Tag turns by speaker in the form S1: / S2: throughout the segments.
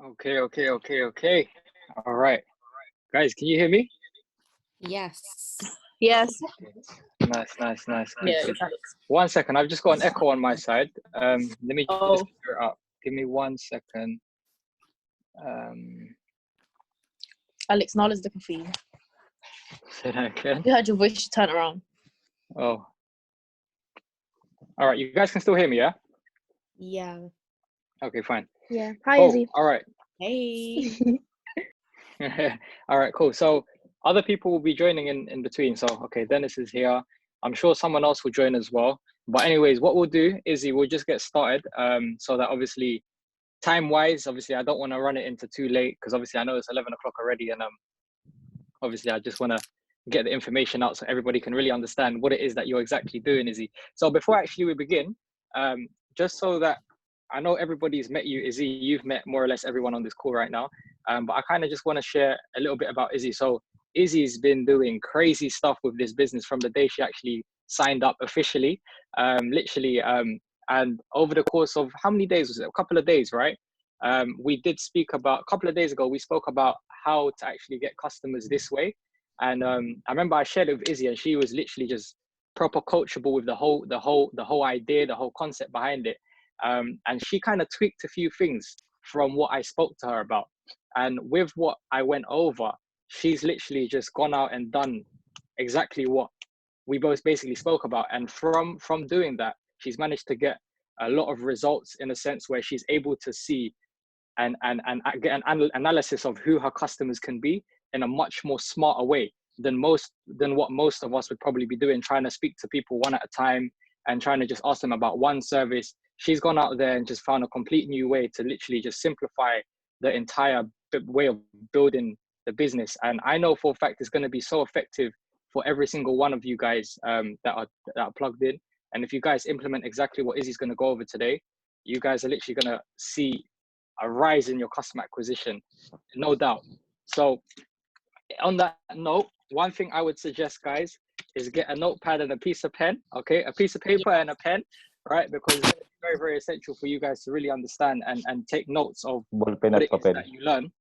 S1: Okay. All right. Guys, can you hear me?
S2: Yes.
S3: Yes.
S1: Okay. Nice.
S3: Yeah,
S1: Good.
S3: it's Alex.
S1: 1 second. I've just got an echo on my side. Let me just
S3: Oh,
S1: clear it up. Give me 1 second. Um,
S3: Alex, now let's looking for you.
S1: say that again.
S3: You heard your voice, turn around.
S1: Oh. All right. You guys can still hear me, yeah?
S2: Yeah.
S1: Okay, fine.
S3: Yeah. Hi,
S1: Oh,
S3: Izzy.
S1: all right.
S2: Hey.
S1: All right, cool. So other people will be joining in between. So, okay, Dennis is here. I'm sure someone else will join as well. But anyways, what we'll do is we'll just get started. So that obviously time-wise, obviously I don't want to run it into too late because obviously I know it's 11 o'clock already, and obviously I just want to get the information out so everybody can really understand what it is that you're exactly doing, Izzy. So before actually we begin, just so that I know everybody's met you, Izzy, you've met more or less everyone on this call right now, but I kind of just want to share a little bit about Izzy. So Izzy's been doing crazy stuff with this business from the day she actually signed up officially, literally, and over the course of how many days was it? A couple of days, right? We did speak about a couple of days ago. We spoke about how to actually get customers this way, and I remember I shared it with Izzy, and she was literally just proper coachable with the whole idea, the whole concept behind it. And she kind of tweaked a few things from what I spoke to her about. And with what I went over, she's literally just gone out and done exactly what we both basically spoke about. And from doing that, she's managed to get a lot of results in a sense where she's able to see and get an analysis of who her customers can be in a much more smarter way than what most of us would probably be doing, trying to speak to people one at a time and trying to just ask them about one service. She's gone out there and just found a complete new way to literally just simplify the entire way of building the business. And I know for a fact it's going to be so effective for every single one of you guys that are plugged in. And if you guys implement exactly what Izzy's going to go over today, you guys are literally going to see a rise in your customer acquisition, no doubt. So on that note, one thing I would suggest, guys, is get a notepad and a piece of pen, okay? A piece of paper and a pen, right? Because it's very, very essential for you guys to really understand and take notes of what it is that you learn.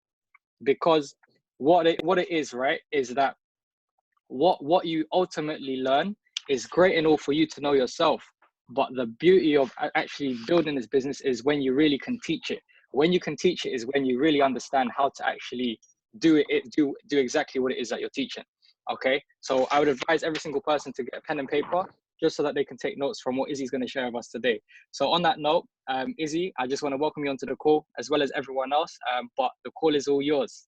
S1: Because what it is, right, is that what you ultimately learn is great and all for you to know yourself. But the beauty of actually building this business is when you really can teach it. When you can teach it is when you really understand how to actually do exactly what it is that you're teaching. Okay, so I would advise every single person to get a pen and paper just so that they can take notes from what Izzy's going to share with us today. So on that note, Izzy, I just want to welcome you onto the call as well as everyone else. But the call is all yours.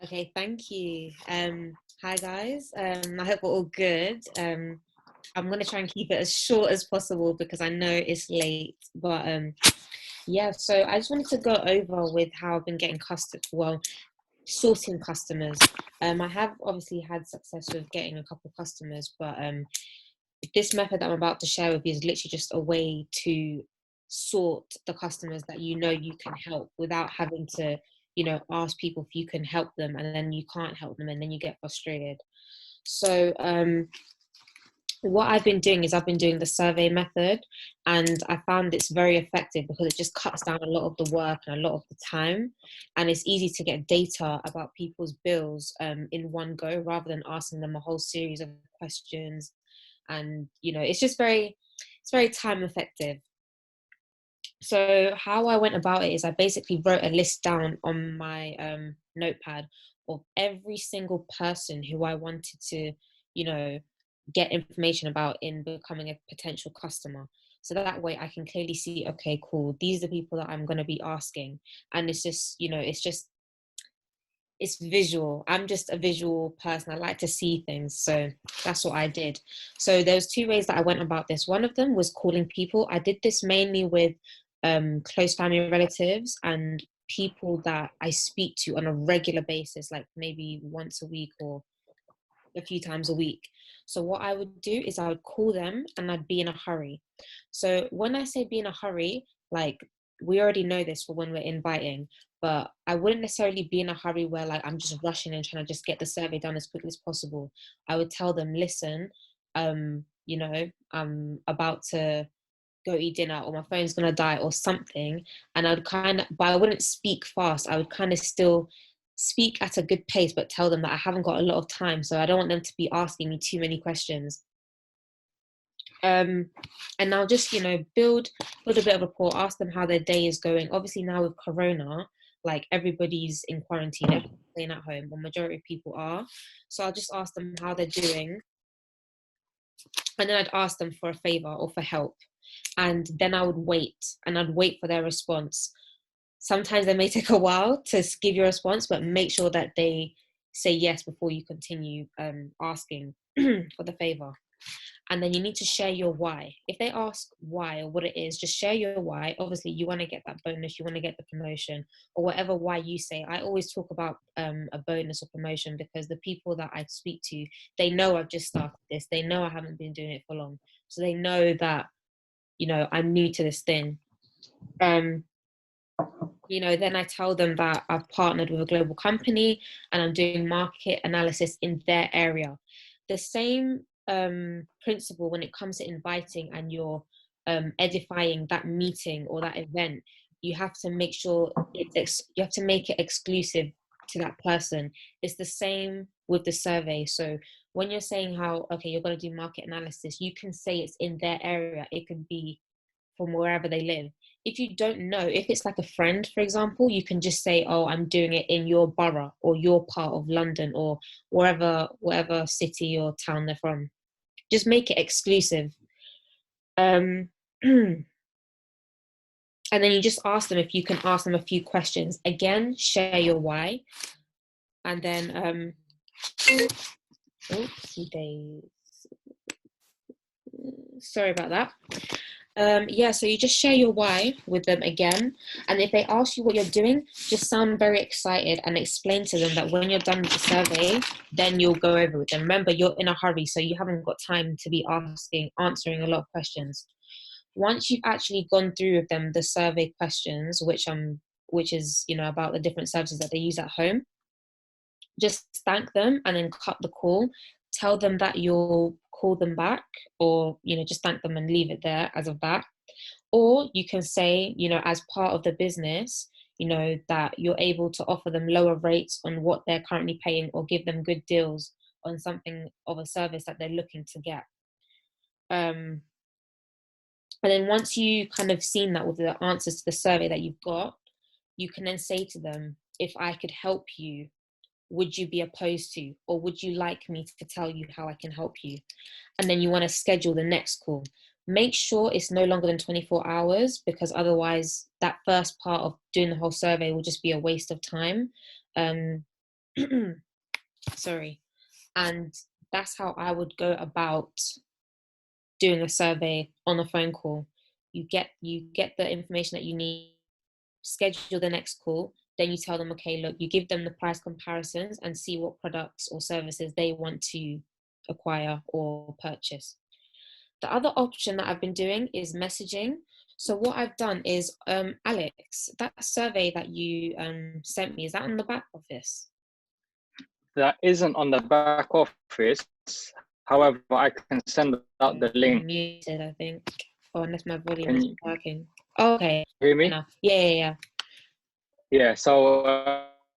S2: Okay, thank you. Hi guys. I hope we're all good. I'm gonna try and keep it as short as possible because I know it's late. But yeah, so I just wanted to go over with how I've been getting sourcing customers. I have obviously had success with getting a couple of customers, but this method that I'm about to share with you is literally just a way to sort the customers that you know you can help without having to, ask people if you can help them and then you can't help them and then you get frustrated. So what I've been doing is I've been doing the survey method, and I found it's very effective because it just cuts down a lot of the work and a lot of the time, and it's easy to get data about people's bills in one go rather than asking them a whole series of questions. And it's very time effective. So how I went about it is I basically wrote a list down on my notepad of every single person who I wanted to, get information about in becoming a potential customer. So that way I can clearly see, okay, cool, these are the people that I'm going to be asking. And it's just, it's visual. I'm just a visual person. I like to see things. So that's what I did. So there's two ways that I went about this. One of them was calling people. I did this mainly with close family relatives and people that I speak to on a regular basis, like maybe once a week or a few times a week. So what I would do is I would call them and I'd be in a hurry. So when I say be in a hurry, like we already know this for when we're inviting, but I wouldn't necessarily be in a hurry where like I'm just rushing and trying to just get the survey done as quickly as possible. I would tell them, listen, I'm about to go eat dinner, or my phone's gonna die, or something. And I'd kind of, but I wouldn't speak fast. I would kind of still speak at a good pace, but tell them that I haven't got a lot of time, so I don't want them to be asking me too many questions. And I'll just, build a bit of rapport, ask them how their day is going. Obviously now with Corona, like everybody's in quarantine, everyone's staying at home, or majority of people are. So I'll just ask them how they're doing. And then I'd ask them for a favor or for help. And then I would wait, and I'd wait for their response. Sometimes they may take a while to give you a response, but make sure that they say yes before you continue asking for the favor. And then you need to share your why. If they ask why or what it is, just share your why. Obviously, you want to get that bonus, you want to get the promotion, or whatever why you say. I always talk about a bonus or promotion, because the people that I speak to, they know I've just started this. They know I haven't been doing it for long. So they know that, I'm new to this thing. Then I tell them that I've partnered with a global company and I'm doing market analysis in their area. The same principle when it comes to inviting and you're edifying that meeting or that event. You have to make sure you have to make it exclusive to that person. It's the same with the survey. So when you're saying how, okay, you're going to do market analysis, you can say it's in their area. It could be from wherever they live. If you don't know, if it's like a friend, for example, you can just say, oh, I'm doing it in your borough or your part of London or whatever city or town they're from. Just make it exclusive. And then you just ask them, if you can ask them a few questions. Again, share your why. And then, oopsie days. Sorry about that. So you just share your why with them again. And if they ask you what you're doing, just sound very excited and explain to them that when you're done with the survey, then you'll go over with them. Remember, you're in a hurry, so you haven't got time to be answering a lot of questions. Once you've actually gone through with them the survey questions, which is about the different services that they use at home, just thank them and then cut the call. Tell them that you'll call them back, or just thank them and leave it there as of that. Or you can say, as part of the business, that you're able to offer them lower rates on what they're currently paying, or give them good deals on something of a service that they're looking to get. And then once you kind of seen that with the answers to the survey that you've got, you can then say to them, if I could help you, would you be opposed to, or would you like me to tell you how I can help you? And then you want to schedule the next call. Make sure it's no longer than 24 hours, because otherwise that first part of doing the whole survey will just be a waste of time. Sorry. And that's how I would go about doing a survey on a phone call. You get the information that you need, schedule the next call. Then you tell them, okay, look, you give them the price comparisons and see what products or services they want to acquire or purchase. The other option that I've been doing is messaging. So what I've done is, Alex, that survey that you sent me, is that on the back office?
S1: That isn't on the back office. However, I can send out the link.
S2: Muted, I think. Oh, unless my volume isn't working. Oh, okay.
S1: Hear me?
S2: Yeah.
S1: Yeah, so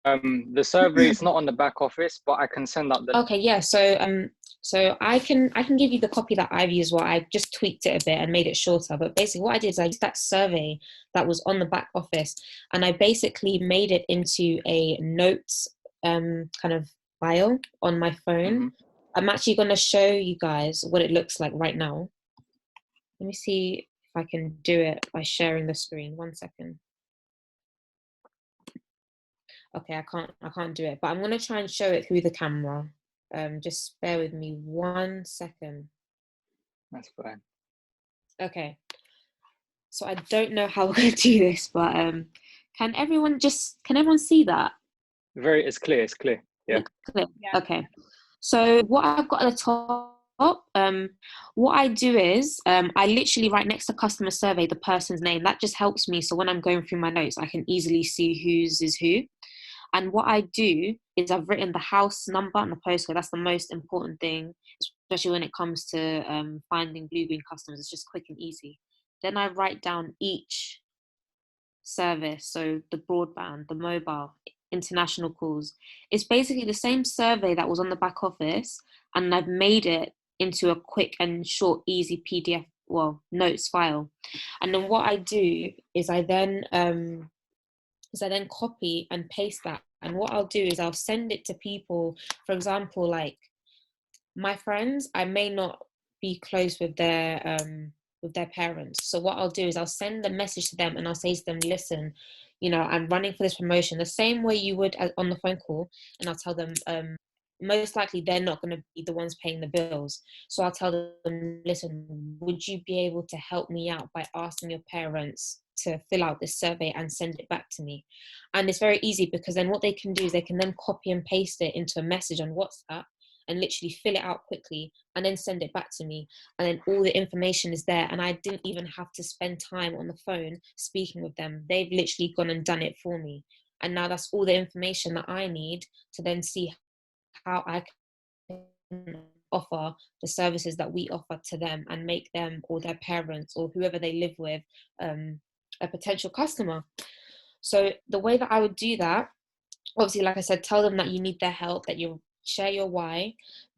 S1: the survey is not on the back office, but I can send out the
S2: Okay, yeah. So I can give you the copy that I've used. Well, I just tweaked it a bit and made it shorter. But basically, what I did is I used that survey that was on the back office, and I basically made it into a notes kind of file on my phone. Mm-hmm. I'm actually going to show you guys what it looks like right now. Let me see if I can do it by sharing the screen. 1 second. Okay, I can't do it, but I'm gonna try and show it through the camera. Just bear with me 1 second.
S1: That's fine.
S2: Okay. So I don't know how we're gonna do this, but can everyone see that?
S1: It's clear. Yeah.
S2: Clear. Yeah. Okay. So what I've got at the top, what I do is I literally write next to customer survey the person's name. That just helps me, so when I'm going through my notes, I can easily see whose is who. And what I do is I've written the house number and the postcode. That's the most important thing, especially when it comes to finding Blue Green customers. It's just quick and easy. then I write down each service, so the broadband, the mobile, international calls. It's basically the same survey that was on the back office, and I've made it into a quick and short, easy PDF, notes file. And then what I do is I then copy and paste that. And what I'll do is I'll send it to people. For example, like my friends, I may not be close with their parents. So what I'll do is I'll send a message to them and I'll say to them, listen, I'm running for this promotion the same way you would on the phone call. And I'll tell them, most likely they're not going to be the ones paying the bills. So I'll tell them, listen, would you be able to help me out by asking your parents to fill out this survey and send it back to me? And it's very easy, because then what they can do is they can then copy and paste it into a message on WhatsApp and literally fill it out quickly and then send it back to me. And then all the information is there. And I didn't even have to spend time on the phone speaking with them. They've literally gone and done it for me. And now that's all the information that I need to then see how I can offer the services that we offer to them and make them or their parents or whoever they live with a potential customer. So the way that I would do that, obviously, like I said, tell them that you need their help, that you share your why,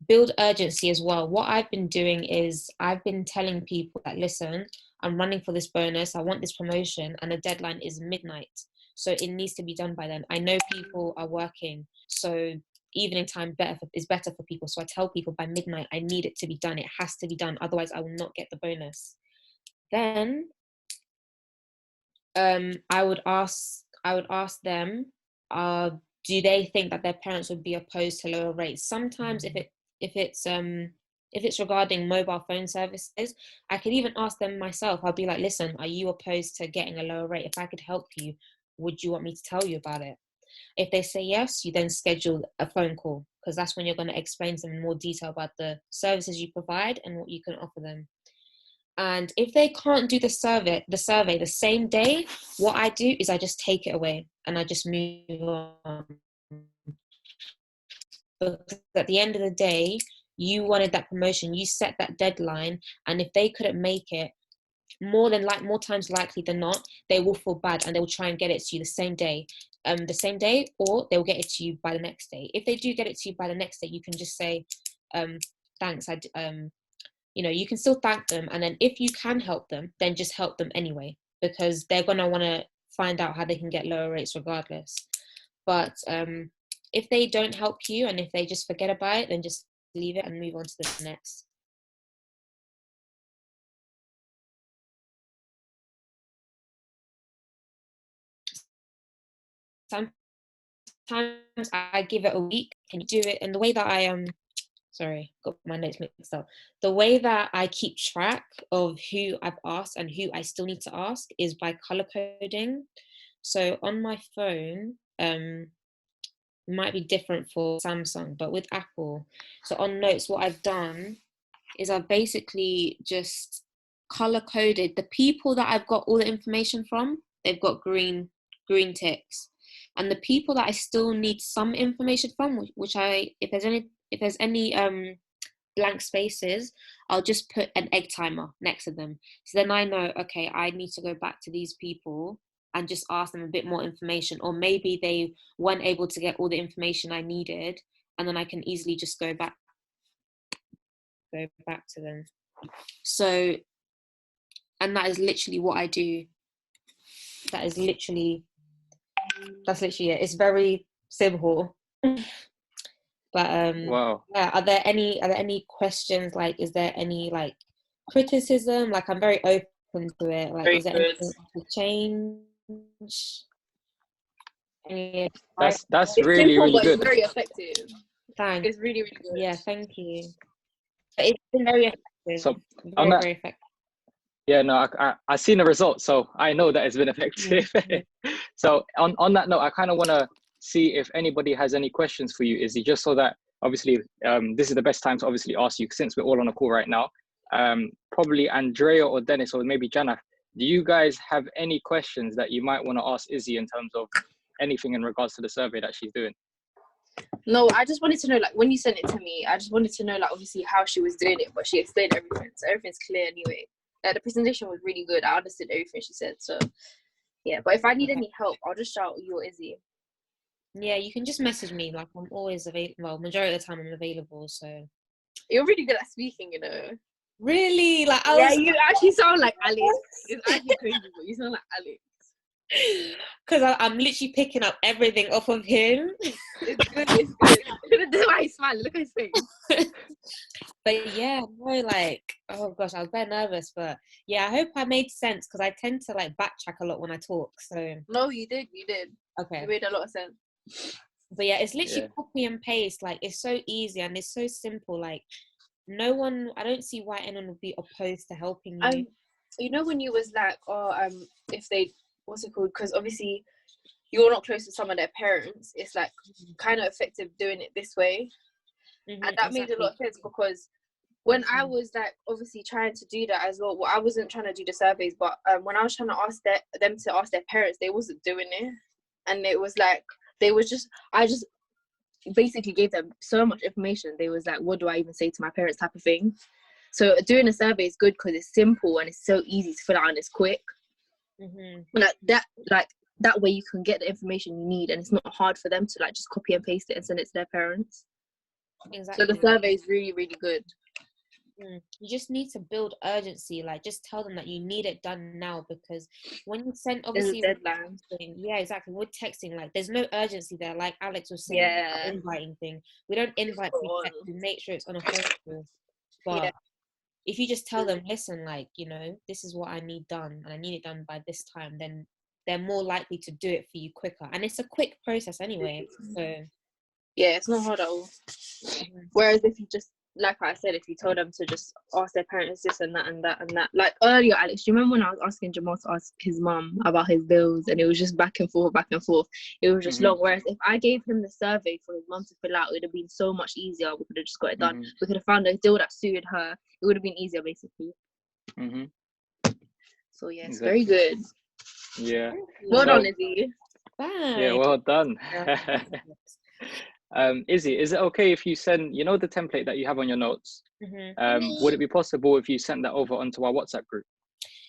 S2: build urgency as well. What I've been doing is I've been telling people that, listen, I'm running for this bonus, I want this promotion, and the deadline is midnight. So it needs to be done by then. I know people are working, so evening time is better for people. So I tell people by midnight, I need it to be done. It has to be done. Otherwise, I will not get the bonus. Then I would ask them, do they think that their parents would be opposed to lower rates? Sometimes if it's regarding mobile phone services, I could even ask them myself. I'll be like, listen, are you opposed to getting a lower rate? If I could help you, would you want me to tell you about it? If they say yes, you then schedule a phone call, because that's when you're going to explain to them in more detail about the services you provide and what you can offer them. And if they can't do the survey the same day, what I do is I just take it away and I just move on. Because at the end of the day, you wanted that promotion, you set that deadline, and if they couldn't make it, more times likely than not, they will feel bad and they will try and get it to you the same day, or they'll get it to you by the next day. If they do get it to you by the next day, you can just say, thanks, you can still thank them, and then if you can help them, then just help them anyway, because they're going to want to find out how they can get lower rates regardless. But if they don't help you and if they just forget about it, then just leave it and move on to the next. Sometimes I give it a week. Can you do it? And the way that I sorry, got my notes mixed up. The way that I keep track of who I've asked and who I still need to ask is by color coding. So on my phone, it might be different for Samsung, but with Apple, so on notes, what I've done is I've basically just color coded the people that I've got all the information from. They've got green ticks, and the people that I still need some information from, which if there's any blank spaces, I'll just put an egg timer next to them. So then I know, okay, I need to go back to these people and just ask them a bit more information, or maybe they weren't able to get all the information I needed, and then I can easily just go back to them. So, and that is literally what I do. That's literally it. It's very simple. But
S1: Wow.
S2: yeah, are there any questions? Like, is there any like criticism? Like, I'm very open to it. Like, is there anything to change?
S1: That's
S3: It's
S1: really,
S3: simple,
S1: really
S3: but
S1: good.
S3: it's very effective.
S2: Thanks.
S3: It's really, really good.
S2: Yeah, thank you. It's been very effective.
S1: So
S2: Very effective.
S1: Yeah, no, I seen the results, so I know that it's been effective. So on that note, I kind of want to see if anybody has any questions for you, Issey, just so that obviously this is the best time to obviously ask you, since we're all on a call right now. Probably Andrea or Dennis or maybe Janaf, do you guys have any questions that you might want to ask Issey in terms of anything in regards to the survey that she's doing?
S3: No, I just wanted to know, like, when you sent it to me, I just wanted to know, like, obviously how she was doing it, but she explained everything, so everything's clear anyway. The presentation was really good. I understood everything she said. So yeah, but if I need any help, I'll just shout you or Izzy.
S2: Yeah, you can just message me. Like, I'm always available. Well, majority of the time I'm available. So
S3: You're really good at speaking, you know.
S2: really, like,
S3: Yeah, you actually sound like Alex. It's actually crazy, but you sound like Alex.
S2: because I'm literally picking up everything off of him.
S3: It's good. It's good. That's why he's smiling. Look at his face.
S2: But yeah, no, like, oh gosh, I was very nervous. But yeah, I hope I made sense because I tend to like backtrack a lot when I talk. So
S3: No, you did. You did.
S2: okay.
S3: You made a lot of sense.
S2: But yeah, it's literally copy and paste. Like, it's so easy and it's so simple. Like, no one, I don't see why anyone would be opposed to helping you.
S3: You know, when you was like, if they, what's it called? Because obviously you're not close to some of their parents. It's like kind of effective doing it this way. And that made a lot of sense because when I was like obviously trying to do that as well, I wasn't trying to do the surveys, but when I was trying to ask them to ask their parents, they wasn't doing it. And it was like, I just basically gave them so much information. They was like, what do I even say to my parents type of thing. So doing a survey is good because it's simple and it's so easy to fill out and it's quick. That way you can get the information you need and it's not hard for them to like just copy and paste it and send it to their parents.
S2: Exactly.
S3: So the survey is really, really good.
S2: You just need to build urgency. Like, just tell them that you need it done now, because when you send, obviously,
S3: there's a deadline.
S2: Yeah, exactly. We're texting, like, there's no urgency there. Like Alex was saying, inviting thing. We don't invite people. We make sure it's on a phone call. But if you just tell them, listen, like, you know, this is what I need done, and I need it done by this time, then they're more likely to do it for you quicker. And it's a quick process anyway. So
S3: yeah, it's not hard at all. Whereas if you just, like I said, if you told them to just ask their parents this and that and that and that. Like earlier, Alex, do you remember when I was asking Jamal to ask his mum about his bills and it was just back and forth? It was just long. Whereas if I gave him the survey for his mum to fill out, it would have been so much easier. We could have just got it done. We could have found a deal that suited her. It would have been easier, basically. So yeah, it's very good.
S1: Yeah.
S3: Well done, Izzy.
S2: Bye.
S1: Yeah, well done. Izzy, is it okay if you send, you know, the template that you have on your notes? Would it be possible if you sent that over onto our WhatsApp group?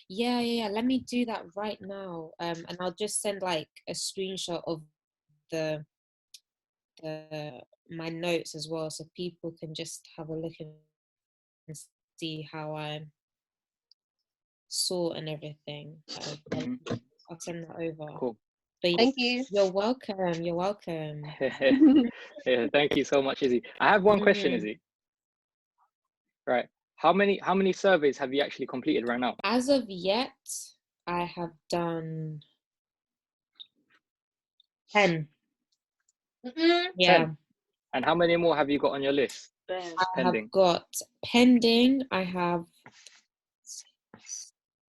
S2: Yeah. Let me do that right now. And I'll just send like a screenshot of my notes as well, so people can just have a look and see how I sort and everything. I'll send that over.
S1: Cool.
S2: But
S3: thank you.
S2: You're welcome.
S1: Yeah, thank you so much, Izzy. I have one question, Izzy. Right. How many surveys have you actually completed right now?
S2: As of yet, I have done 10. Yeah.
S1: 10. And how many more have you got on your list?
S2: Pending? Have got pending. I have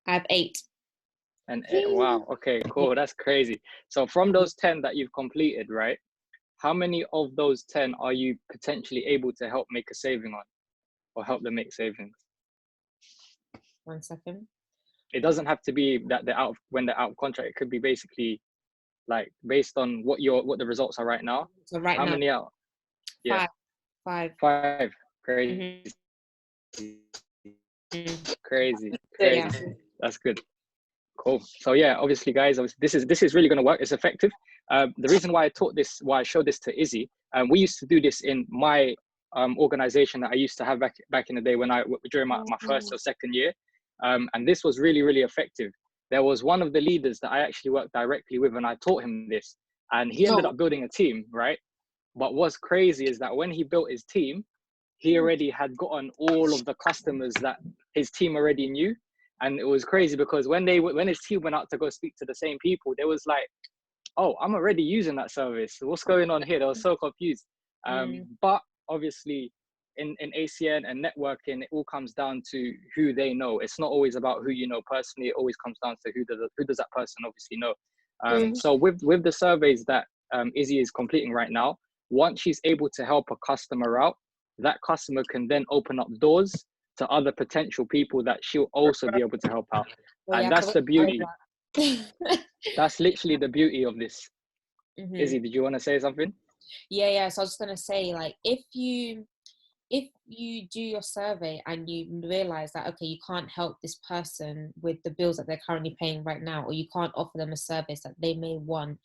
S2: 8.
S1: And wow, okay, cool. That's crazy. So from those 10 that you've completed, right? How many of those 10 are you potentially able to help make a saving on, or help them make savings?
S2: 1 second.
S1: It doesn't have to be that when they're out of contract. It could be basically like based on what the results are right now.
S2: So right
S1: how
S2: now,
S1: many out? Yeah.
S2: 5.
S1: 5. Crazy. Crazy.
S2: Yeah.
S1: That's good. Cool. So yeah, obviously, guys, this is really going to work. It's effective. The reason why I showed this to Izzy, we used to do this in my organization that I used to have back in the day during my first or second year, and this was really, really effective. There was one of the leaders that I actually worked directly with, and I taught him this, and he ended up building a team, right? But what's crazy is that when he built his team, he already had gotten all of the customers that his team already knew. And it was crazy because when his team went out to go speak to the same people, they was like, oh, I'm already using that service. What's going on here? They were so confused. But obviously in ACN and networking, it all comes down to who they know. It's not always about who you know personally. It always comes down to who does that person obviously know. So with the surveys that Izzy is completing right now, once she's able to help a customer out, that customer can then open up doors to other potential people that she'll also be able to help out. And that's the beauty. That's literally the beauty of this. Izzy, did you want to say something?
S2: Yeah. So I was just going to say, like, if you if you do your survey and you realize that, okay, you can't help this person with the bills that they're currently paying right now, or you can't offer them a service that they may want,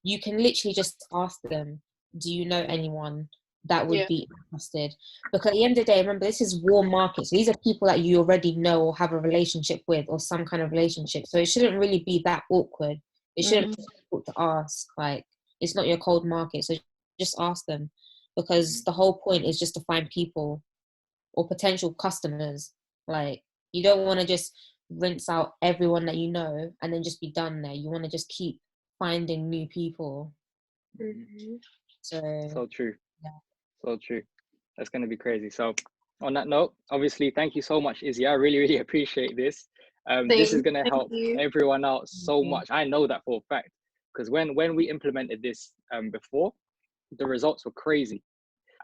S2: you can literally just ask them, do you know anyone that would be interested? Because at the end of the day, remember, this is warm markets. These are people that you already know or have a relationship with, or some kind of relationship. So it shouldn't really be that awkward. It shouldn't be difficult to ask. Like, it's not your cold market. So just ask them, because the whole point is just to find people or potential customers. Like, you don't want to just rinse out everyone that you know and then just be done there. You want to just keep finding new people.
S1: So true.
S2: Yeah.
S1: So true. That's going to be crazy. So on that note, obviously, thank you so much, Issey. I really, really appreciate this. This is going to help everyone out so much. I know that for a fact, because when we implemented this before, the results were crazy.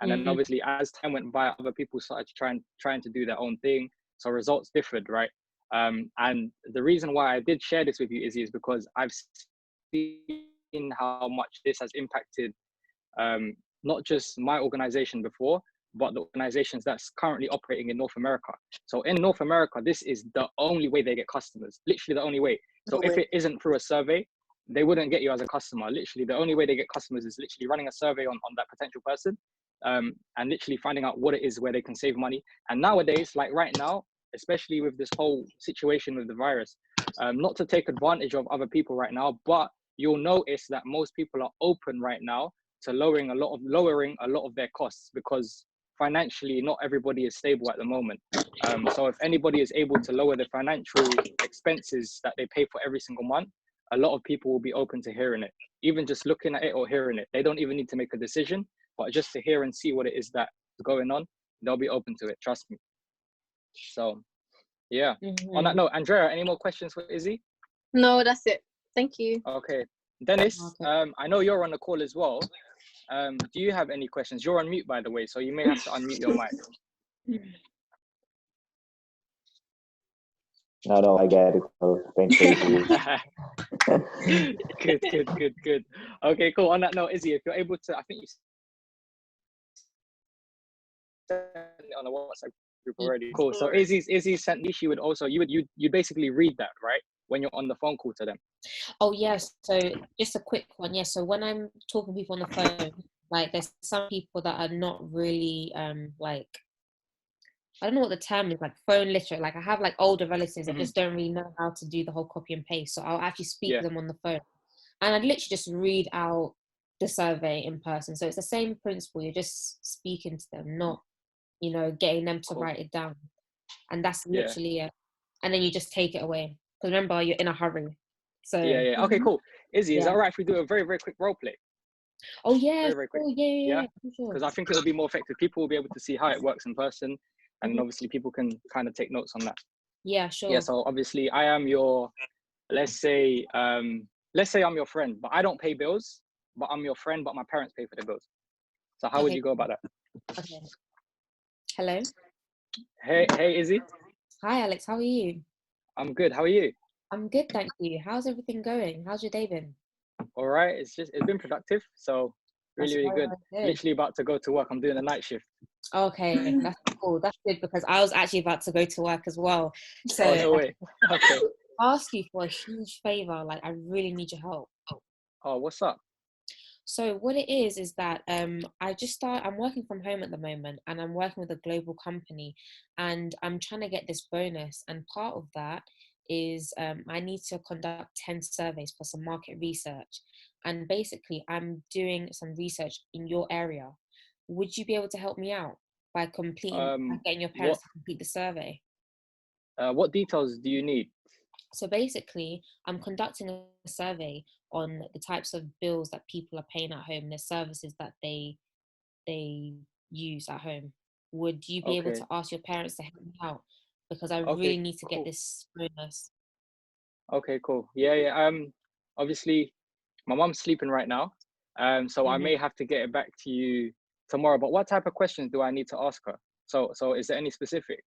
S1: And then obviously as time went by, other people started trying to do their own thing. So results differed, right? And the reason why I did share this with you, Issey, is because I've seen how much this has impacted not just my organization before, but the organizations that's currently operating in North America. So in North America, this is the only way they get customers, literally the only way. So if it isn't through a survey, they wouldn't get you as a customer. Literally, the only way they get customers is literally running a survey on that potential person, and literally finding out what it is where they can save money. And nowadays, like right now, especially with this whole situation with the virus, not to take advantage of other people right now, but you'll notice that most people are open right now to lowering a lot of their costs, because financially not everybody is stable at the moment. So if anybody is able to lower the financial expenses that they pay for every single month, a lot of people will be open to hearing it, even just looking at it or hearing it. They don't even need to make a decision, but just to hear and see what it is that's going on, they'll be open to it, trust me. So yeah. On that note, Andrea, any more questions for Issey?
S3: No, that's it. Thank you.
S1: Okay. Dennis, I know you're on the call as well. Do you have any questions? You're on mute, by the way, so you may have to unmute your mic.
S4: No, I get it. So thanks for
S1: Good. Okay, cool. On that note, Issey, if you're able to, I think you sent it on the WhatsApp group already. Cool. So Issey sent me. You basically read that, right, when you're on the phone call to them.
S2: Oh yes. So just a quick one. Yeah. So when I'm talking to people on the phone, like there's some people that are not really like, I don't know what the term is, like phone literate. Like I have like older relatives that just don't really know how to do the whole copy and paste. So I'll actually speak to them on the phone, and I'd literally just read out the survey in person. So it's the same principle. You're just speaking to them, not, you know, getting them to write it down. And that's literally it. And then you just take it away. Because remember, you're in a hurry. So
S1: Okay, cool. Issey, is that right if we do a very, very quick role play?
S2: Oh yeah.
S1: Very, very quick.
S2: Yeah.
S1: Because I think it will be more effective. People will be able to see how it works in person, and obviously people can kind of take notes on that.
S2: Yeah, sure.
S1: Yeah. So obviously I am your, let's say I'm your friend, but I don't pay bills, but I'm your friend, but my parents pay for the bills. So how would you go about that?
S2: Okay. Hello.
S1: Hey, Issey.
S2: Hi, Alex. How are you?
S1: I'm good. How are you?
S2: I'm good, thank you. How's everything going? How's your day been?
S1: All right. It's been productive. So really good. Literally about to go to work. I'm doing a night shift.
S2: Okay, that's cool. That's good, because I was actually about to go to work as well. So
S1: no way. Okay.
S2: Ask you for a huge favor. Like, I really need your help.
S1: Oh, what's up?
S2: So what it is that I'm working from home at the moment, and I'm working with a global company, and I'm trying to get this bonus. And part of that is I need to conduct 10 surveys for some market research. And basically, I'm doing some research in your area. Would you be able to help me out by getting your parents to complete the survey?
S1: What details do you need?
S2: So basically, I'm conducting a survey on the types of bills that people are paying at home, the services that they use at home. Would you be able to ask your parents to help me out? Because I really need to get this bonus.
S1: Okay, cool. Yeah. Obviously, my mom's sleeping right now, so I may have to get it back to you tomorrow. But what type of questions do I need to ask her? So is there any specific?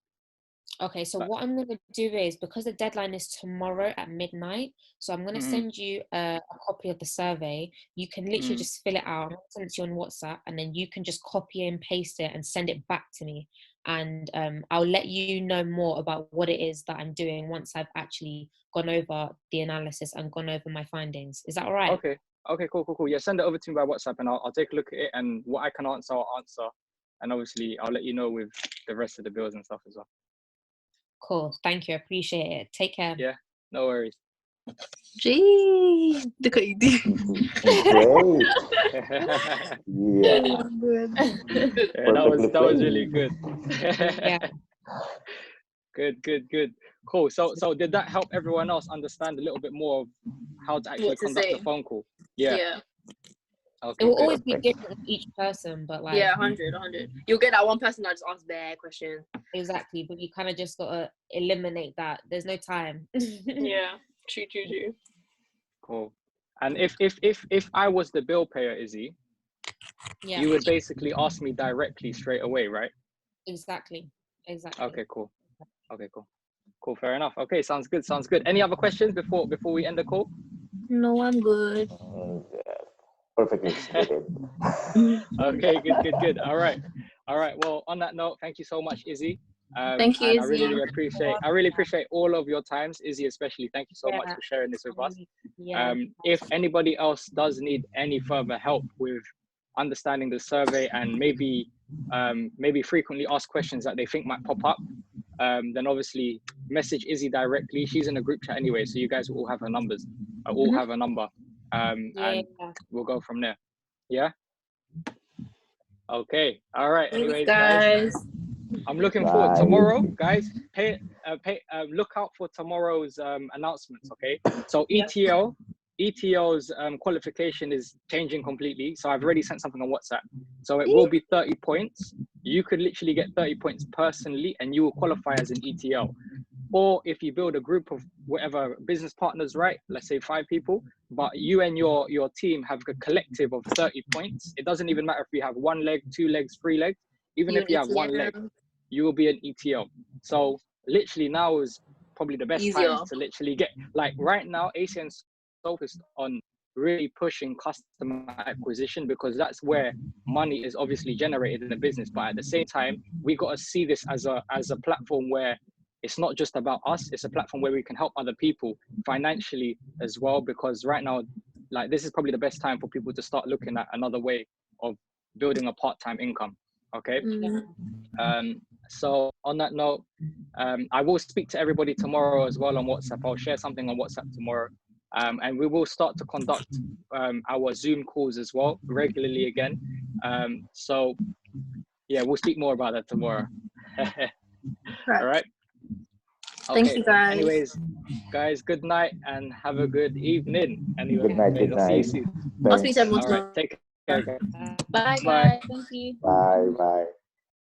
S2: Okay, so what I'm going to do is, because the deadline is tomorrow at midnight, so I'm going to send you a copy of the survey. You can literally just fill it out. I'm going to send it to you on WhatsApp, and then you can just copy and paste it and send it back to me. And I'll let you know more about what it is that I'm doing once I've actually gone over the analysis and gone over my findings. Is that all right?
S1: Okay. Okay, cool. Yeah, send it over to me by WhatsApp, and I'll take a look at it, and what I can answer, I'll answer. And obviously, I'll let you know with the rest of the bills and stuff as well.
S2: Cool. Thank you. I appreciate it. Take care.
S1: Yeah, no worries.
S3: Gee, look what you do.
S4: Great. Yeah.
S1: That was really good.
S2: Yeah.
S1: Good. Cool. So did that help everyone else understand a little bit more of how to actually conduct a phone call? Yeah. Okay,
S2: it will always be different with each person, but like
S3: 100. You'll get that one person that just asks their question.
S2: Exactly, but you kind of just gotta eliminate that. There's no time.
S3: Yeah, true.
S1: Cool. And if I was the bill payer, Izzy, you would basically ask me directly straight away, right?
S2: Exactly.
S1: Okay, cool. Cool, fair enough. Okay, sounds good. Any other questions before we end the call?
S3: No, I'm good.
S4: Perfectly stated.
S1: Okay, good. All right. Well, on that note, thank you so much, Izzy.
S3: Thank you,
S1: and
S3: Izzy.
S1: I really appreciate all of your times, Izzy especially. Thank you so much for sharing this with us. If anybody else does need any further help with understanding the survey and maybe frequently asked questions that they think might pop up, then obviously message Izzy directly. She's in a group chat anyway, so you guys will all have her numbers. All have a number. And we'll go from there. Yeah. Okay. All right. Anyways, guys, I'm looking forward tomorrow, guys. Look out for tomorrow's announcements. Okay. So ETL's qualification is changing completely. So I've already sent something on WhatsApp. So it will be 30 points. You could literally get 30 points personally, and you will qualify as an ETL. Or if you build a group of whatever business partners, right? Let's say 5 people, but you and your team have a collective of 30 points. It doesn't even matter if you have 1 leg, 2 legs, 3 legs. Even if you have 1 leg, you will be an ETL. So literally now is probably the best time to literally get, like right now, ACN's focused on really pushing customer acquisition, because that's where money is obviously generated in the business. But at the same time, we got to see this as a platform where it's not just about us. It's a platform where we can help other people financially as well, because right now, like, this is probably the best time for people to start looking at another way of building a part-time income. Okay. So on that note, I will speak to everybody tomorrow as well on WhatsApp. I'll share something on WhatsApp tomorrow. And we will start to conduct our Zoom calls as well regularly again. So yeah, we'll speak more about that tomorrow. All right. Okay.
S3: Thank you, guys.
S1: Anyways, guys, good night and have a good evening. Anyway,
S4: Good night.
S1: I'll see you soon.
S3: I'll speak to everyone
S1: All
S3: tomorrow.
S1: right, take care.
S3: Bye, guys. Thank you.
S4: Bye.